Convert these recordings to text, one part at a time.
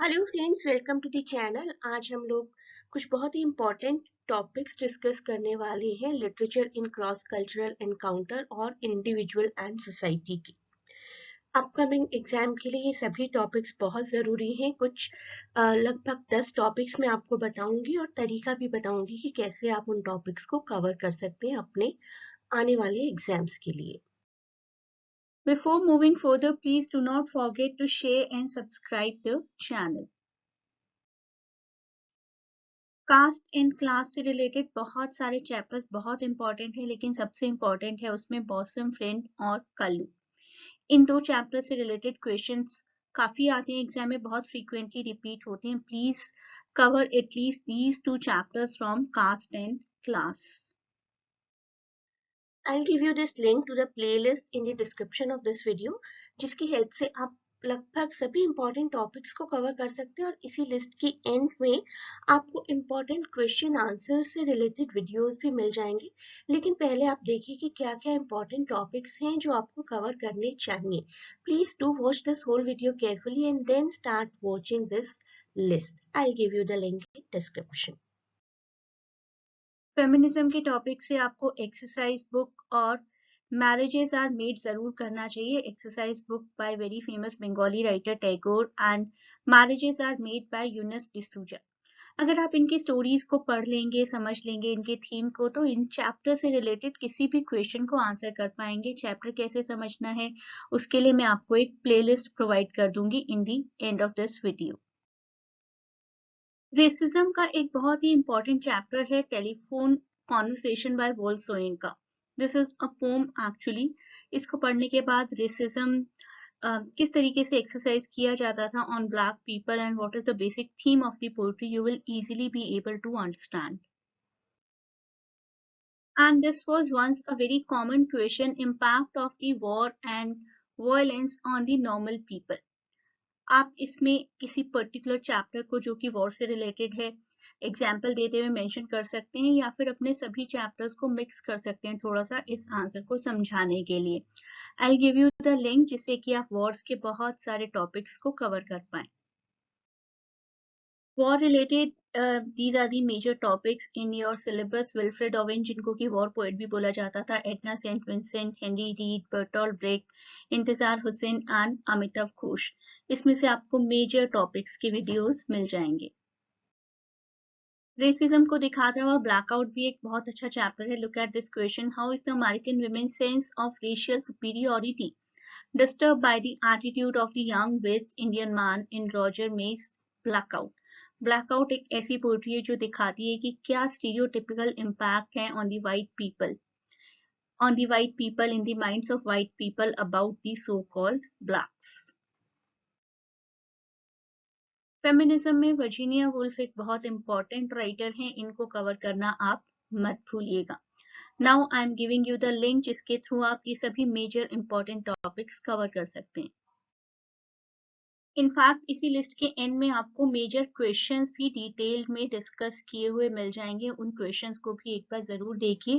Hello friends, welcome to the channel. आज हम लोग कुछ बहुत ही इम्पोर्टेंट टॉपिक्स डिस्कस करने वाले हैं literature in cross cultural encounter और इंडिविजुअल एंड सोसाइटी की। अपकमिंग एग्जाम के लिए ये सभी टॉपिक्स बहुत ज़रूरी हैं। कुछ लगभग 10 टॉपिक्स मैं आपको बताऊंगी और तरीका भी बताऊंगी कि कैसे आप उन टॉपिक्स को कवर कर सकते हैं अपने आने वाले एग्जाम्स के लिए। Before moving further, please do not forget to share and subscribe the channel. Caste and class से रिलेटेड बहुत सारे चैप्टर्स बहुत इंपॉर्टेंट है, लेकिन सबसे इंपॉर्टेंट है उसमें बॉसम फ्रेंड और कल्लू। इन दो चैप्टर से रिलेटेड क्वेश्चंस काफी आते हैं एग्जाम में, बहुत फ्रीक्वेंटली रिपीट होते हैं। Please cover at least these two chapters from cast and class. I'll give you this link to the playlist in the description of this video, जिसकी हेल्प से आप लगभग सभी इंपॉर्टेंट टॉपिक्स को कवर कर सकते हैं और इसी लिस्ट की एंड में आपको इंपॉर्टेंट क्वेश्चन आंसर से रिलेटेड वीडियोस भी मिल जाएंगे। लेकिन पहले आप देखिए कि क्या क्या इंपॉर्टेंट टॉपिक्स हैं जो आपको कवर करने चाहिए। Please do watch this whole video carefully and then start watching this list. I give you the link in description. Feminism के टॉपिक से आपको एक्सरसाइज बुक और मैरिजेस आर मेड जरूर करना चाहिए। Exercise book by very famous Bengali writer Tagore and marriages are made by Eunice D'Souza. अगर आप इनकी स्टोरीज को पढ़ लेंगे, समझ लेंगे इनके थीम को, तो इन चैप्टर से रिलेटेड किसी भी क्वेश्चन को आंसर कर पाएंगे। चैप्टर कैसे समझना है उसके लिए मैं आपको एक प्लेलिस्ट प्रोवाइड कर दूंगी in the end of this video. Racism का एक बहुत ही इंपॉर्टेंट चैप्टर है telephone conversation by Wole Soyinka. This is a poem actually. इसको पढ़ने के बाद रेसिज्म किस तरीके से एक्सरसाइज किया जाता था on black people and what is the basic theme of the poetry, you will easily be able to understand. And this was once a very common question, impact of the war and violence on the normal people. आप इसमें किसी particular chapter को जो कि war से related है example देते हुए मेंशन कर सकते हैं, या फिर अपने सभी चैप्टर्स को मिक्स कर सकते हैं थोड़ा सा इस आंसर को समझाने के लिए। आई गिव यू द लिंक जिससे कि आप वॉर्स के बहुत सारे टॉपिक्स को कवर कर पाए। War related these are the major topics in your syllabus. Wilfred Owen, जिनको कि वॉर पोएट भी बोला जाता था, Edna Saint Vincent, Henry Reed, Bertolt Brecht, Intizar Husain and Amitabh Ghosh. इसमें से आपको मेजर टॉपिक्स के वीडियोस मिल जाएंगे। रेसिज्म को दिखाता हुआ ब्लैकआउट भी एक बहुत अच्छा चैप्टर है। Look at this question, how is the American women sense of racial superiority disturbed by the attitude of the young West Indian man in Roger May's Blackout. Blackout एक ऐसी पोएट्री है जो दिखाती है कि क्या स्टीरियोटिपिकल इम्पैक्ट है on the white people in the minds of white people about the so-called blacks. Feminism में वर्जीनिया वुल्फ एक बहुत इंपॉर्टेंट राइटर हैं, इनको कवर करना आप मत भूलिएगा। Now I am giving you the link जिसके थ्रू आप ये सभी मेजर इंपॉर्टेंट टॉपिक्स कवर कर सकते हैं। इनफैक्ट इसी लिस्ट के एंड में आपको मेजर क्वेश्चंस भी डिटेल में डिस्कस किए हुए मिल जाएंगे। उन क्वेश्चंस को भी एक बार जरूर देखिए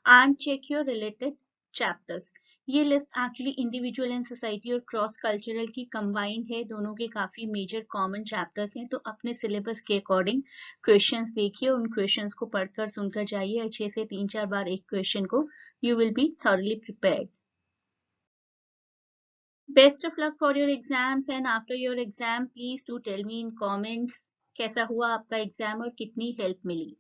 and check your related chapters. ये list actually individual and society और क्रॉस कल्चरल की कंबाइंड है। दोनों के काफी मेजर कॉमन चैप्टर्स हैं, तो अपने सिलेबस के अकॉर्डिंग क्वेश्चंस देखिए, उन क्वेश्चंस को पढ़कर सुनकर जाइए अच्छे से 3-4 बार एक क्वेश्चन को, you will be thoroughly prepared. Best of luck for your exams, and after your exam please do tell me in comments कैसा हुआ आपका एग्जाम और कितनी हेल्प मिली।